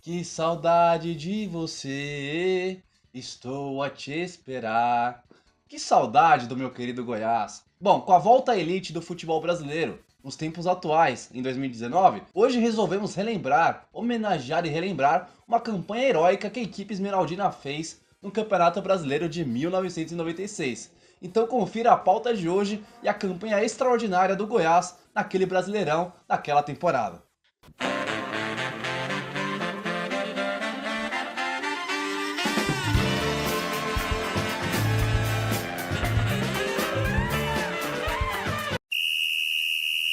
Que saudade de você, estou a te esperar. Que saudade do meu querido Goiás. Bom, com a volta à elite do futebol brasileiro, nos tempos atuais, em 2019, hoje resolvemos relembrar, homenagear e relembrar uma campanha heróica que a equipe esmeraldina fez no Campeonato Brasileiro de 1996. Então confira a pauta de hoje e a campanha extraordinária do Goiás naquele Brasileirão daquela temporada.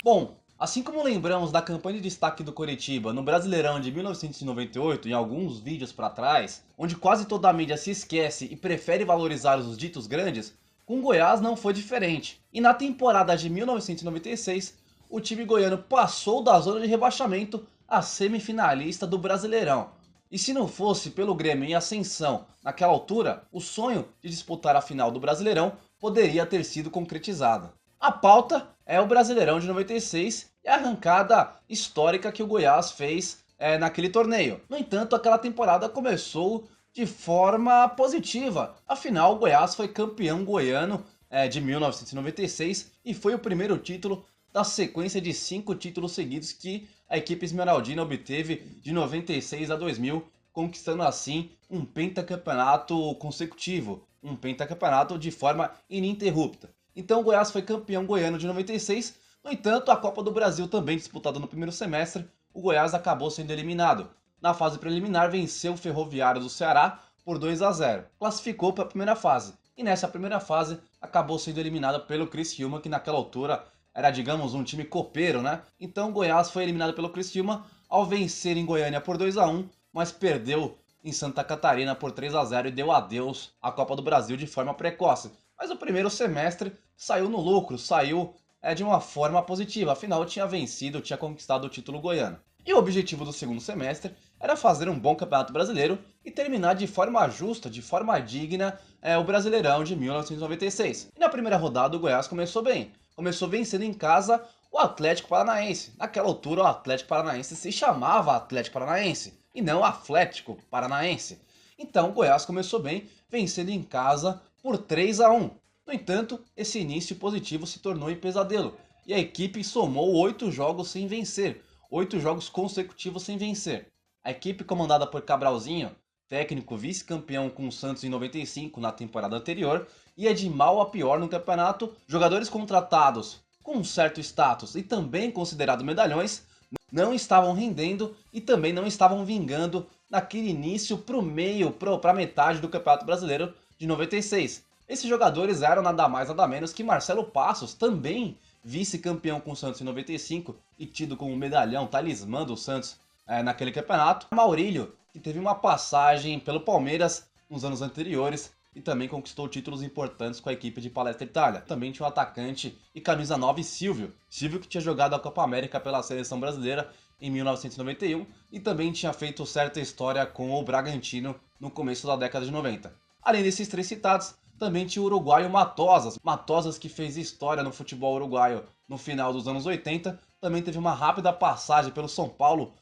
Bom, assim como lembramos da campanha de destaque do Coritiba no Brasileirão de 1998 em alguns vídeos para trás, onde quase toda a mídia se esquece e prefere valorizar os ditos grandes, com o Goiás não foi diferente. E na temporada de 1996, o time goiano passou da zona de rebaixamento a semifinalista do Brasileirão. E se não fosse pelo Grêmio em ascensão naquela altura, o sonho de disputar a final do Brasileirão poderia ter sido concretizado. A pauta é o Brasileirão de 96 e a arrancada histórica que o Goiás fez naquele torneio. No entanto, aquela temporada começou de forma positiva. Afinal, o Goiás foi campeão goiano de 1996 e foi o primeiro título da sequência de 5 títulos seguidos que a equipe esmeraldina obteve de 96 a 2000, conquistando assim um pentacampeonato consecutivo, um pentacampeonato de forma ininterrupta. Então o Goiás foi campeão goiano de 96, no entanto a Copa do Brasil também disputada no primeiro semestre, o Goiás acabou sendo eliminado. Na fase preliminar venceu o Ferroviário do Ceará por 2-0, classificou para a primeira fase, e nessa primeira fase acabou sendo eliminado pelo Criciúma, que naquela altura era, digamos, um time copeiro, né? Então o Goiás foi eliminado pelo Criciúma ao vencer em Goiânia por 2-1, mas perdeu em Santa Catarina por 3-0 e deu adeus à Copa do Brasil de forma precoce. Mas o primeiro semestre saiu no lucro, saiu de uma forma positiva, afinal tinha vencido, tinha conquistado o título goiano. E o objetivo do segundo semestre era fazer um bom campeonato brasileiro e terminar de forma justa, de forma digna, o Brasileirão de 1996. E na primeira rodada o Goiás começou bem, começou vencendo em casa o Atlético Paranaense. Naquela altura o Atlético Paranaense se chamava Atlético Paranaense e não Atlético Paranaense. Então o Goiás começou bem, vencendo em casa por 3-1. No entanto, esse início positivo se tornou em pesadelo e a equipe somou 8 jogos sem vencer, 8 jogos consecutivos sem vencer. A equipe comandada por Cabralzinho, técnico vice-campeão com o Santos em 95 na temporada anterior, ia de mal a pior no campeonato. Jogadores contratados com um certo status e também considerados medalhões não estavam rendendo e também não estavam vingando naquele início para o meio, para a metade do Campeonato Brasileiro de 96. Esses jogadores eram nada mais nada menos que Marcelo Passos, também vice-campeão com o Santos em 95 e tido como medalhão, talismã do Santos naquele campeonato. Maurílio, que teve uma passagem pelo Palmeiras nos anos anteriores e também conquistou títulos importantes com a equipe de Palestra Itália. Também tinha o atacante e camisa 9 Silvio. Silvio que tinha jogado a Copa América pela seleção brasileira em 1991 e também tinha feito certa história com o Bragantino no começo da década de 90. Além desses três citados, também tinha o uruguaio Matosas. Matosas que fez história no futebol uruguaio no final dos anos 80. Também teve uma rápida passagem pelo São Paulo.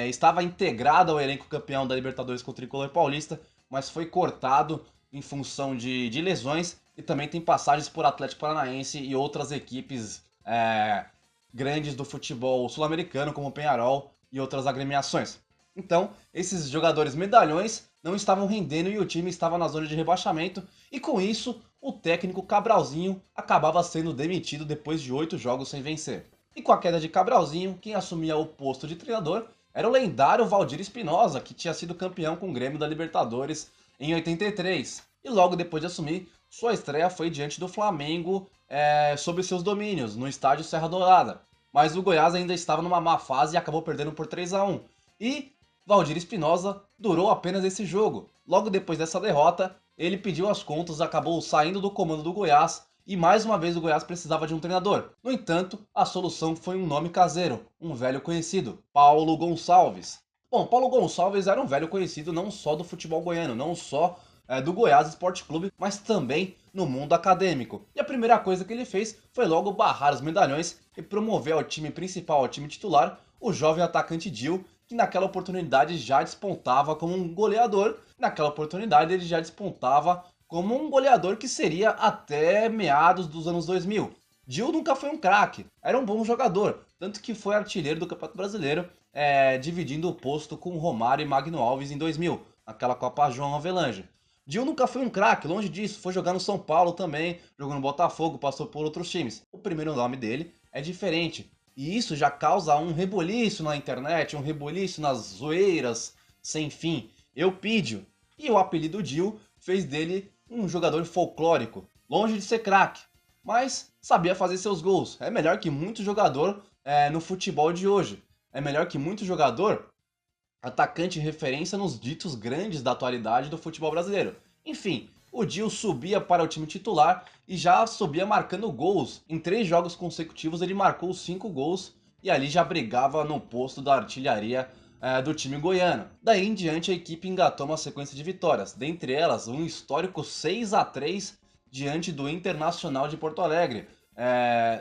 Estava integrado ao elenco campeão da Libertadores com o Tricolor Paulista, mas foi cortado em função de lesões. E também tem passagens por Atlético Paranaense e outras equipes grandes do futebol sul-americano, como o Peñarol e outras agremiações. Então, esses jogadores medalhões não estavam rendendo e o time estava na zona de rebaixamento, e com isso, o técnico Cabralzinho acabava sendo demitido depois de 8 jogos sem vencer. E com a queda de Cabralzinho, quem assumia o posto de treinador era o lendário Valdir Espinosa, que tinha sido campeão com o Grêmio da Libertadores em 83. E logo depois de assumir, sua estreia foi diante do Flamengo sob seus domínios, no estádio Serra Dourada. Mas o Goiás ainda estava numa má fase e acabou perdendo por 3-1. E Valdir Espinosa durou apenas esse jogo. Logo depois dessa derrota, ele pediu as contas, acabou saindo do comando do Goiás e mais uma vez o Goiás precisava de um treinador. No entanto, a solução foi um nome caseiro, um velho conhecido, Paulo Gonçalves. Bom, Paulo Gonçalves era um velho conhecido não só do futebol goiano, não só do Goiás Esporte Clube, mas também no mundo acadêmico. E a primeira coisa que ele fez foi logo barrar os medalhões e promover ao time principal, ao time titular, o jovem atacante Dil, que naquela oportunidade já despontava como um goleador. Naquela oportunidade ele já despontava como um goleador que seria até meados dos anos 2000. Dil nunca foi um craque, era um bom jogador, tanto que foi artilheiro do Campeonato Brasileiro, dividindo o posto com Romário e Magno Alves em 2000, naquela Copa João Avelange. Dil nunca foi um craque, longe disso, foi jogar no São Paulo também, jogou no Botafogo, passou por outros times. O primeiro nome dele é diferente, e isso já causa um reboliço na internet, um reboliço nas zoeiras sem fim. Eupídio. E o apelido Dil fez dele um jogador folclórico, longe de ser craque, mas sabia fazer seus gols. É melhor que muito jogador no futebol de hoje. É melhor que muito jogador atacante referência nos ditos grandes da atualidade do futebol brasileiro. Enfim, o Dil subia para o time titular e já subia marcando gols. Em 3 jogos consecutivos ele marcou 5 gols e ali já brigava no posto da artilharia do time goiano. Daí em diante a equipe engatou uma sequência de vitórias, dentre elas um histórico 6-3 diante do Internacional de Porto Alegre.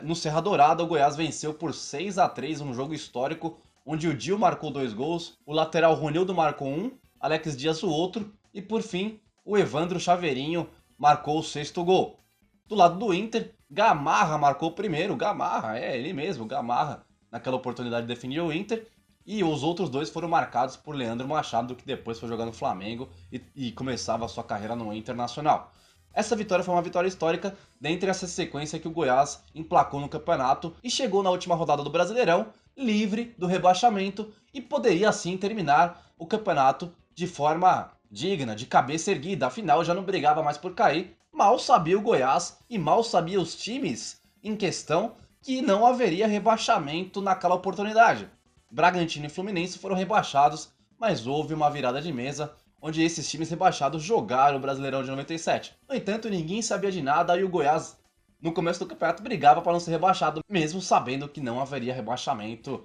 No Serra Dourada, o Goiás venceu por 6-3, um jogo histórico, onde o Dil marcou 2 gols, o lateral Ronildo marcou 1, Alex Dias o outro, e por fim, o Evandro Chaveirinho marcou o 6º gol. Do lado do Inter, Gamarra marcou o primeiro, Gamarra, ele mesmo, Gamarra, naquela oportunidade definiu o Inter, e os outros 2 foram marcados por Leandro Machado, que depois foi jogar no Flamengo e começava a sua carreira no Internacional. Essa vitória foi uma vitória histórica dentre essa sequência que o Goiás emplacou no campeonato e chegou na última rodada do Brasileirão livre do rebaixamento e poderia assim terminar o campeonato de forma digna, de cabeça erguida, afinal já não brigava mais por cair. Mal sabia o Goiás e mal sabia os times em questão que não haveria rebaixamento naquela oportunidade. Bragantino e Fluminense foram rebaixados, mas houve uma virada de mesa onde esses times rebaixados jogaram o Brasileirão de 97. No entanto, ninguém sabia de nada e o Goiás, no começo do campeonato, brigava para não ser rebaixado, mesmo sabendo que não haveria rebaixamento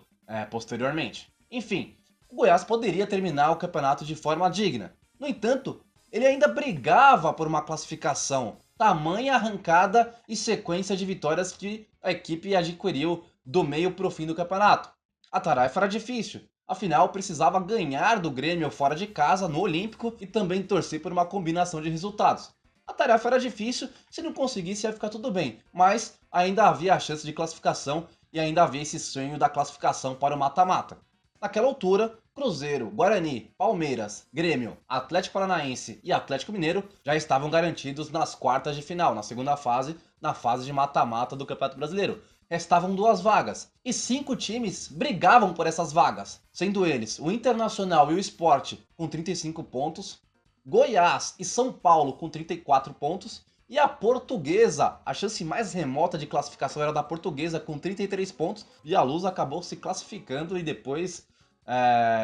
posteriormente. Enfim, o Goiás poderia terminar o campeonato de forma digna. No entanto, ele ainda brigava por uma classificação, tamanha arrancada e sequência de vitórias que a equipe adquiriu do meio para o fim do campeonato. A tarefa era difícil, afinal precisava ganhar do Grêmio fora de casa no Olímpico e também torcer por uma combinação de resultados. A tarefa era difícil, se não conseguisse ia ficar tudo bem, mas ainda havia a chance de classificação e ainda havia esse sonho da classificação para o mata-mata. Naquela altura, Cruzeiro, Guarani, Palmeiras, Grêmio, Atlético Paranaense e Atlético Mineiro já estavam garantidos nas quartas de final, na segunda fase, na fase de mata-mata do Campeonato Brasileiro. Restavam 2 vagas e 5 times brigavam por essas vagas, sendo eles o Internacional e o Sport com 35 pontos, Goiás e São Paulo com 34 pontos e a Portuguesa, a chance mais remota de classificação era da Portuguesa com 33 pontos e a Luz acabou se classificando e depois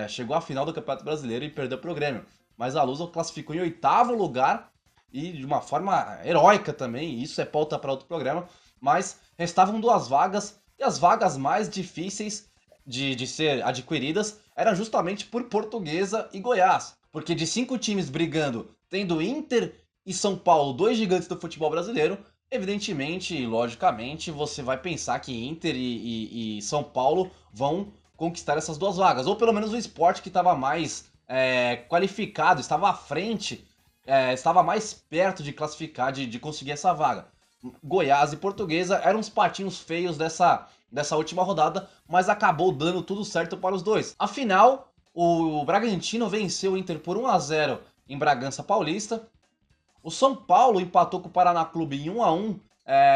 chegou à final do Campeonato Brasileiro e perdeu para o Grêmio. Mas a Luz classificou em 8º lugar e de uma forma heróica também, isso é pauta para outro programa, mas restavam 2 vagas e as vagas mais difíceis de ser adquiridas eram justamente por Portuguesa e Goiás. Porque de 5 times brigando, tendo Inter e São Paulo, 2 gigantes do futebol brasileiro, evidentemente e logicamente você vai pensar que Inter e São Paulo vão conquistar essas 2 vagas. Ou pelo menos o Sport que estava mais qualificado, estava à frente, estava mais perto de classificar, de conseguir essa vaga. Goiás e Portuguesa eram os patinhos feios dessa última rodada, mas acabou dando tudo certo para os dois. Afinal, o Bragantino venceu o Inter por 1-0 em Bragança Paulista. O São Paulo empatou com o Paraná Clube em 1-1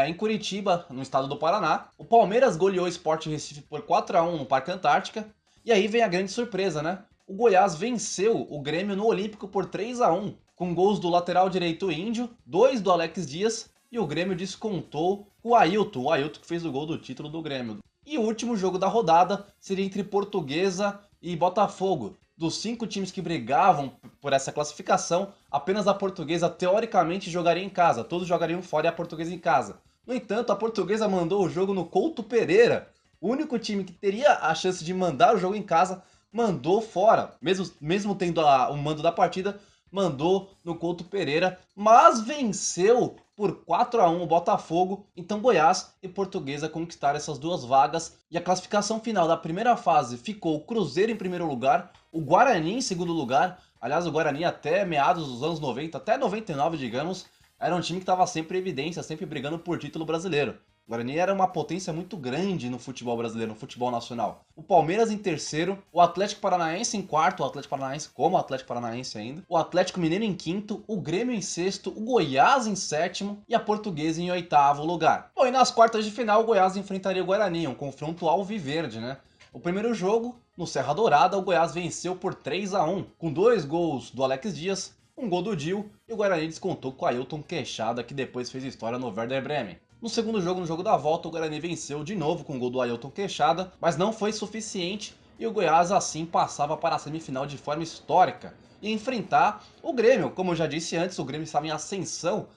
em Curitiba, no estado do Paraná. O Palmeiras goleou o Sport Recife por 4-1 no Parque Antártica. E aí vem a grande surpresa, né? O Goiás venceu o Grêmio no Olímpico por 3-1, com gols do lateral direito Índio, 2 do Alex Dias, e o Grêmio descontou o Ailton que fez o gol do título do Grêmio. E o último jogo da rodada seria entre Portuguesa e Botafogo. Dos 5 times que brigavam por essa classificação, apenas a Portuguesa teoricamente jogaria em casa, todos jogariam fora e a Portuguesa em casa. No entanto, a Portuguesa mandou o jogo no Couto Pereira. O único time que teria a chance de mandar o jogo em casa, mandou fora. Mesmo tendo o mando da partida, mandou no Couto Pereira, mas venceu por 4-1 o Botafogo. Então Goiás e Portuguesa conquistaram essas duas vagas e a classificação final da primeira fase ficou o Cruzeiro em primeiro lugar, o Guarani em segundo lugar. Aliás, o Guarani até meados dos anos 90, até 99, digamos, era um time que estava sempre em evidência, sempre brigando por título brasileiro. O Guarani era uma potência muito grande no futebol brasileiro, no futebol nacional. O Palmeiras em terceiro, o Atlético Paranaense em quarto, o Atlético Paranaense como Atlético Paranaense ainda, o Atlético Mineiro em quinto, o Grêmio em sexto, o Goiás em sétimo e a Portuguesa em oitavo lugar. Bom, e nas quartas de final o Goiás enfrentaria o Guarani, um confronto alviverde, né? O primeiro jogo, no Serra Dourada, o Goiás venceu por 3-1, com 2 gols do Alex Dias, um gol do Dil e o Guarani descontou com o Ailton Queixada, que depois fez história no Werder Bremen. No segundo jogo, no jogo da volta, o Guarani venceu de novo com o gol do Ailton Queixada, mas não foi suficiente e o Goiás assim passava para a semifinal de forma histórica e enfrentar o Grêmio. Como eu já disse antes, o Grêmio estava em ascensão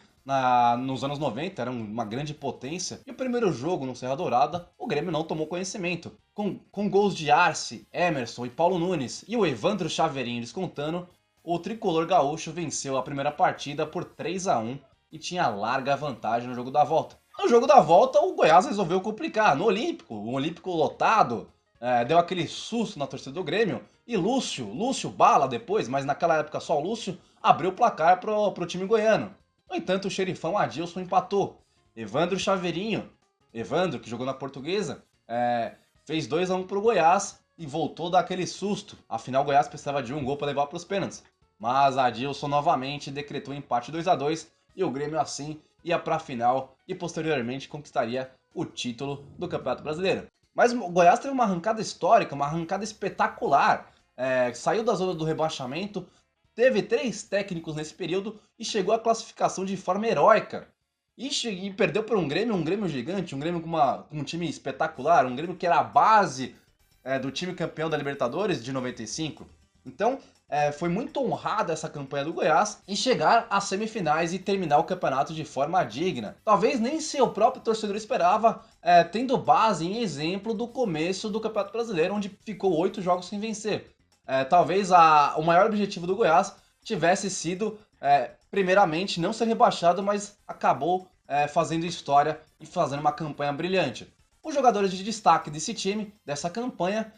nos anos 90, era uma grande potência. E o primeiro jogo no Serra Dourada, o Grêmio não tomou conhecimento. Com gols de Arce, Emerson e Paulo Nunes e o Evandro Chaveirinho descontando, o tricolor gaúcho venceu a primeira partida por 3-1 e tinha larga vantagem no jogo da volta. No jogo da volta, o Goiás resolveu complicar. No Olímpico, o Olímpico lotado, deu aquele susto na torcida do Grêmio. E Lúcio Bala depois, mas naquela época só o Lúcio, abriu o placar pro time goiano. No entanto, o xerifão Adilson empatou. Evandro Chaveirinho, Evandro, que jogou na Portuguesa, fez 2-1 pro Goiás e voltou daquele susto. Afinal, o Goiás precisava de um gol para levar para os pênaltis. Mas Adilson novamente decretou empate 2-2 e o Grêmio assim ia para a final e posteriormente conquistaria o título do Campeonato Brasileiro. Mas o Goiás teve uma arrancada histórica, uma arrancada espetacular. Saiu da zona do rebaixamento, teve 3 técnicos nesse período e chegou à classificação de forma heróica. E perdeu para um Grêmio gigante, um Grêmio com um time espetacular, um Grêmio que era a base do time campeão da Libertadores de 95. Então, foi muito honrada essa campanha do Goiás em chegar às semifinais e terminar o campeonato de forma digna. Talvez nem seu próprio torcedor esperava, tendo base em exemplo do começo do Campeonato Brasileiro, onde ficou 8 jogos sem vencer. Talvez o maior objetivo do Goiás tivesse sido, primeiramente, não ser rebaixado, mas acabou fazendo história e fazendo uma campanha brilhante. Os jogadores de destaque desse time, dessa campanha,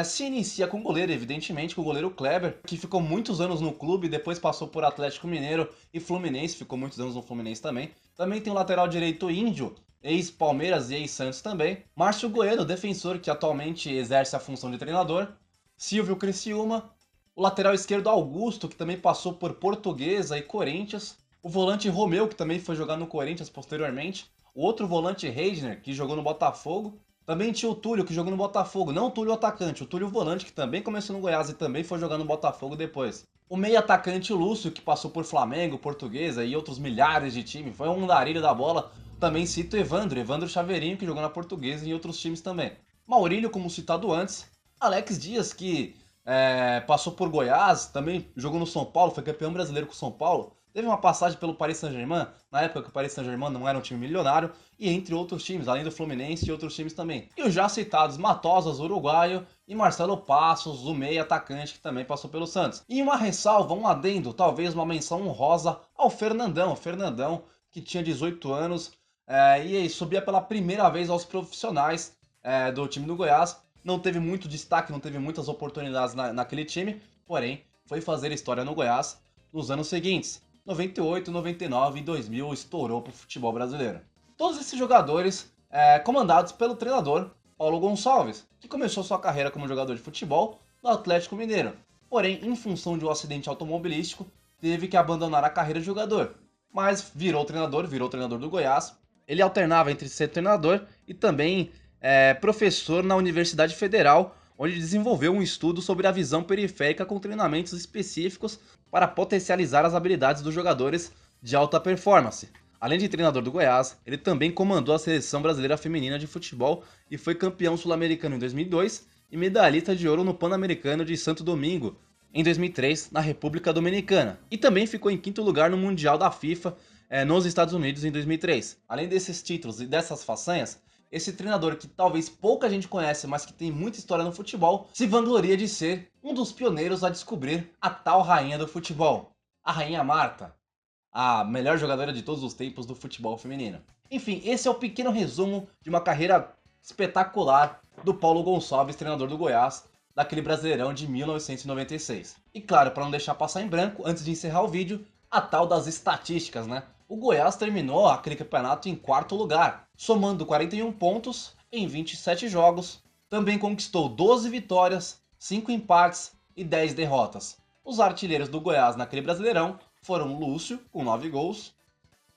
se inicia com o goleiro, evidentemente, com o goleiro Kleber, que ficou muitos anos no clube, depois passou por Atlético Mineiro e Fluminense, ficou muitos anos no Fluminense também. Também tem o lateral direito Índio, ex-Palmeiras e ex-Santos também. Márcio Goiano, defensor, que atualmente exerce a função de treinador. Silvio Criciúma. O lateral esquerdo Augusto, que também passou por Portuguesa e Corinthians. O volante Romeu, que também foi jogar no Corinthians posteriormente. O outro volante Reisner, que jogou no Botafogo. Também tinha o Túlio, que jogou no Botafogo. Não o Túlio atacante, o Túlio volante, que também começou no Goiás e também foi jogar no Botafogo depois. O meio atacante Lúcio, que passou por Flamengo, Portuguesa e outros milhares de times. Foi um andarilho da bola. Também cito Evandro Chaveirinho, que jogou na Portuguesa e em outros times também. Maurílio, como citado antes. Alex Dias, que passou por Goiás, também jogou no São Paulo, foi campeão brasileiro com o São Paulo. Teve uma passagem pelo Paris Saint-Germain, na época que o Paris Saint-Germain não era um time milionário, e entre outros times, além do Fluminense e outros times também. E os já citados Matosas, uruguaio, e Marcelo Passos, o meio atacante, que também passou pelo Santos. E uma ressalva, um adendo, talvez uma menção honrosa ao Fernandão. Fernandão, que tinha 18 anos e subia pela primeira vez aos profissionais do time do Goiás. Não teve muito destaque, não teve muitas oportunidades naquele time, porém foi fazer história no Goiás nos anos seguintes. 98, 99 e 2000 estourou para o futebol brasileiro. Todos esses jogadores comandados pelo treinador Paulo Gonçalves, que começou sua carreira como jogador de futebol no Atlético Mineiro. Porém, em função de um acidente automobilístico, teve que abandonar a carreira de jogador. Mas virou treinador do Goiás. Ele alternava entre ser treinador e também professor na Universidade Federal, onde desenvolveu um estudo sobre a visão periférica com treinamentos específicos para potencializar as habilidades dos jogadores de alta performance. Além de treinador do Goiás, ele também comandou a seleção brasileira feminina de futebol e foi campeão sul-americano em 2002 e medalhista de ouro no Pan-Americano de Santo Domingo em 2003 na República Dominicana. E também ficou em quinto lugar no Mundial da FIFA nos Estados Unidos em 2003. Além desses títulos e dessas façanhas, esse treinador que talvez pouca gente conhece, mas que tem muita história no futebol, se vangloria de ser um dos pioneiros a descobrir a tal rainha do futebol, a Rainha Marta. a melhor jogadora de todos os tempos do futebol feminino. Enfim, esse é o pequeno resumo de uma carreira espetacular do Paulo Gonçalves, treinador do Goiás, daquele Brasileirão de 1996. E claro, para não deixar passar em branco, antes de encerrar o vídeo, a tal das estatísticas, né? O Goiás terminou aquele campeonato em quarto lugar, somando 41 pontos em 27 jogos. Também conquistou 12 vitórias, 5 empates e 10 derrotas. Os artilheiros do Goiás naquele Brasileirão foram Lúcio, com 9 gols,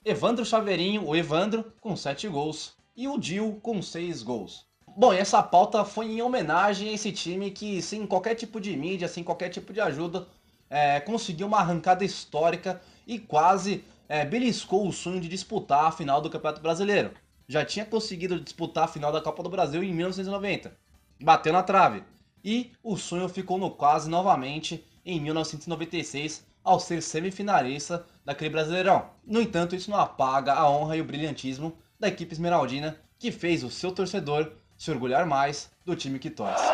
Evandro Chaveirinho, o Evandro, com 7 gols, e o Dil, com 6 gols. Bom, e essa pauta foi em homenagem a esse time que, sem qualquer tipo de mídia, sem qualquer tipo de ajuda, conseguiu uma arrancada histórica e quase beliscou o sonho de disputar a final do Campeonato Brasileiro. Já tinha conseguido disputar a final da Copa do Brasil em 1990. Bateu na trave. E o sonho ficou no quase novamente em 1996, ao ser semifinalista daquele Brasileirão. No entanto, isso não apaga a honra e o brilhantismo da equipe esmeraldina, que fez o seu torcedor se orgulhar mais do time que torce.